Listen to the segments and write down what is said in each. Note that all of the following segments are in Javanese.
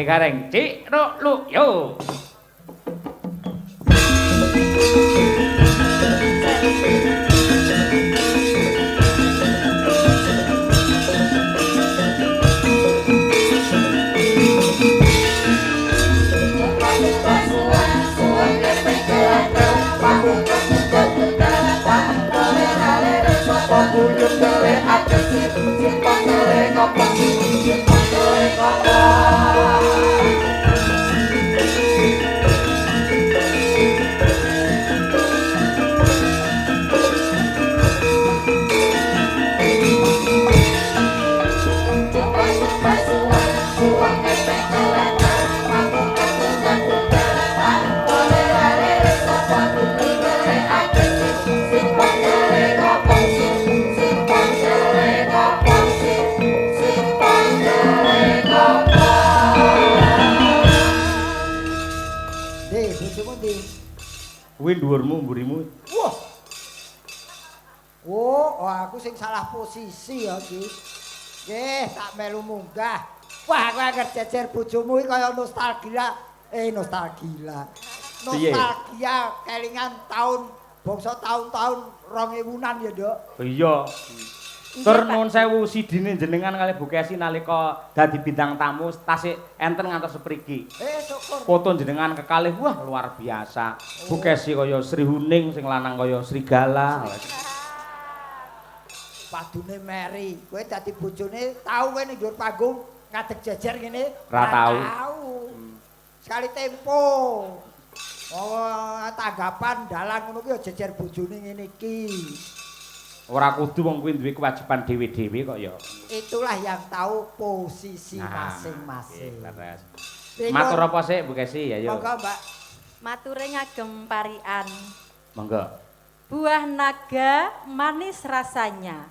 Digareng cik lu yo. Kuwi dhuwurmu mburimu. Wah. Oh, aku sing salah posisi ya iki. Nggih, tak melu munggah. Wah, aku anggere jejer bojomu iki kaya nostalgia. Nostalgia. Nostalgia kelingan tahun bangsa tahun-tahun 2000-an ya, Nduk. Iya. Tur nuwun sewu sidine jenengan kali Bu Kesi nalika dadi bintang tamu tasik enten ngantos sepriki. Syukur. Foto jenengan kekalih wah luar biasa. Bu Kesi kaya Sri Huning sing lanang kaya Srigala. Padune Mary, kowe dadi bojone tau kowe ning dhuwur panggung ngadeg jejer ngene? Ra tau. Sekali tempo. Oh, tanggapan dalan ngono kuwi jejer bojone ngene iki. Ora kudu wong kuwi duwe kewajiban dhewe-dhewe kok ya. Itulah yang tahu posisi masing-masing. Matur apa sik Bu Kesi ya yo. Monggo, Mbak. Mature ngagem parian. Monggo. Buah naga manis rasanya.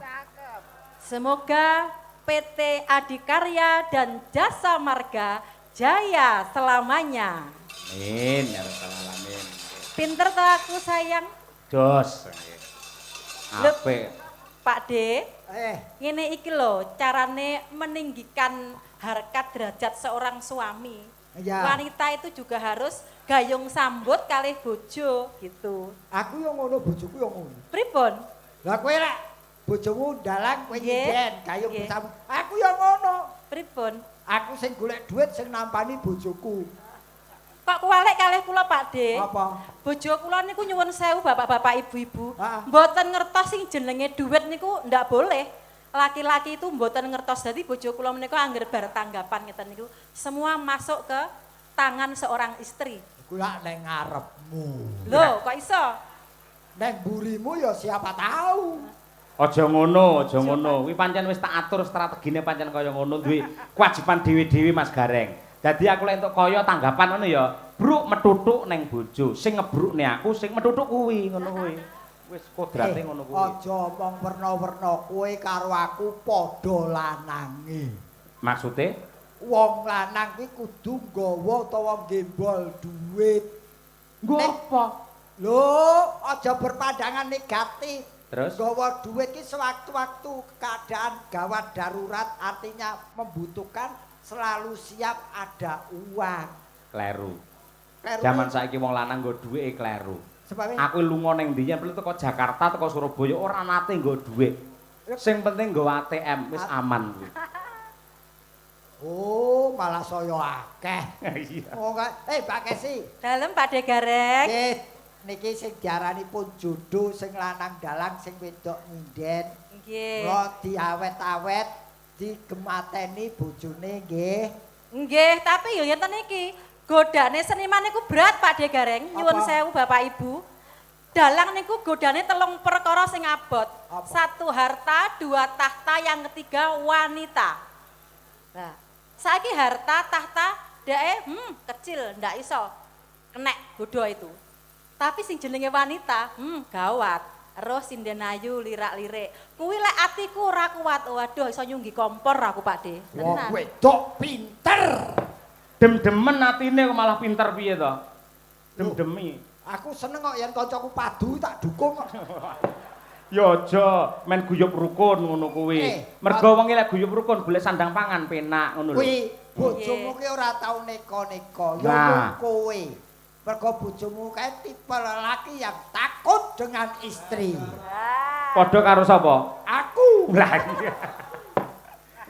Semoga PT Adikarya dan Jasa Marga jaya selamanya. Amin ya rabbal alamin. Pinter toh aku sayang. Jos. Apik. Pak D, ngene iki lho carane meninggikan harkat derajat seorang suami. Ya. Wanita itu juga harus gayung sambut kalih bojo gitu. Aku yo ngono, bojoku yo ngono. Pripun? Lah kowe lek bojomu dalang kowe Nggih. nyinden gayung Nggih. bersambut. Aku yo ngono. Pripun? Aku sing golek duit sing nampani bojoku. Kok kuwalek kalih kula Pak D? Apa? Bojo kula niku nyuwun sewu bapak-bapak ibu-ibu. Ah. Mboten ngertos sing jenenge duit niku ndak boleh. Laki-laki itu mboten ngertos. Dadi bojo kula menika angger bar tanggapan ngeten niku semua masuk ke tangan seorang istri. Iku lak ning ngarepmu. Lho, kok iso? Ning burimu ya siapa tahu. Aja ngono, aja ngono. Kuwi pancen wis tak atur strategine pancen kaya ngono duwe kewajiban dhewe-dhewe Mas Gareng. Dadi aku lek entuk kaya tanggapan ngono ya, bruk metutuk ning bojo. Sing ngebrukne aku, sing metutuk kuwi, ngono kuwi. Wis kodrate ngono kuwi. Aja omong werna-werna kowe karo aku padha lanange. Maksude? Wong lanang kuwi kudu nggawa utawa gembol duit. Nggo apa? Lho, aja berpandangan negatif. Terus? Nggawa duit ki sewaktu-waktu keadaan gawat darurat artinya membutuhkan selalu siap ada uang. Kleru. Kleru Zaman ki- saiki wong lanang nggo dhuwite kleru. Sebabnya Aku lunga ning ndi yen teko Jakarta teko Surabaya ora nate nggo dhuwit. Sing penting nggo ATM wis aman kuwi. oh malah saya akeh. Iya. Oh enggak, Mbak Kesi. Dalem Pak D Gareng. Nggih, niki sing diarani pun jodoh sing lanang dalang sing wedok nyinden. Nggih. Kula diawet-awet digemateni bojone nggih. Nggih, tapi yo ngeten iki. Godane seniman niku berat Pak D Gareng. Nyuwun Apa? sewu Bapak Ibu. Dalang niku godane telung perkara sing abot. Apa? Satu harta, dua tahta, yang ketiga wanita. Nah, saiki harta, tahta, kecil, ndak iso kenek godo itu. Tapi sing jenenge wanita, gawat. Terus sinden ayu lirak-lirik. Kuwi lek atiku ora kuat. Waduh, iso nyunggi kompor aku Pak D. Wong Tenan. wedok pinter. Dem-demen atine kok malah pinter piye to? Dem-demi. Aku seneng kok yen kancaku padu tak dukung kok. Ya aja men guyub rukun ngono kuwi. Mergo wong lek guyub rukun golek sandang pangan penak ngono lho. Kuwi Bojomu ki ora tau neko-neko, ya Nah. kowe. Mergo bojomu kae tipe lelaki yang takut dengan istri. Padha karo sapa? Aku. Lah iya.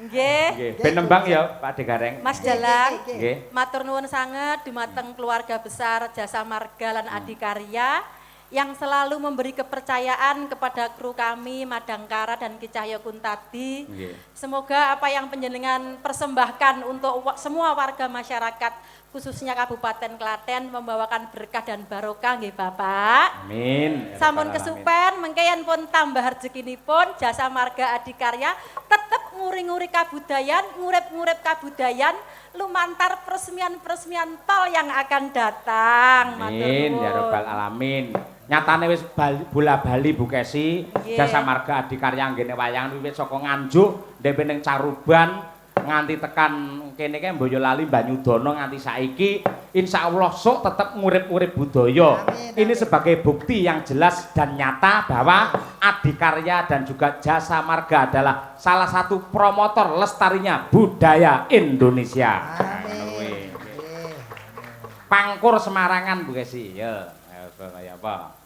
Nggih. Nggih, ben nembang ya Pak De Gareng. Mas Dalang, Nggih. matur nuwun sanget dumateng keluarga besar Jasa Marga lan Adikarya yang selalu memberi kepercayaan kepada kru kami Madangkara dan Ki Cahyo Kuntadi. Nggih. Semoga apa yang panjenengan persembahkan untuk semua warga masyarakat khususnya Kabupaten Klaten membawakan berkah dan barokah nggih Bapak. Amin. Sampun kesupen mengke yen pun tambah rezekinipun Jasa Marga Adikarya tetep nguri-nguri kabudayan, ngurip-ngurip kabudayan lumantar peresmian-peresmian tol yang akan datang. Matur Amin ya nuwun. rabbal alamin. Nyatane wis bola-bali Bu Kesi, Nggih. Jasa Marga Adikarya nggene wayangan wiwit saka Nganjuk, ndhewe ning Caruban nganti tekan kene kae Boyolali Banyudana nganti saiki insyaallah sok tetep ngurip-ngurip budaya. Amin, Ini amin. sebagai bukti yang jelas dan nyata bahwa Adikarya dan juga Jasa Marga adalah salah satu promotor lestarinya budaya Indonesia. Amin. Pangkur Semarangan Bu Kesi, ya. Kaya apa?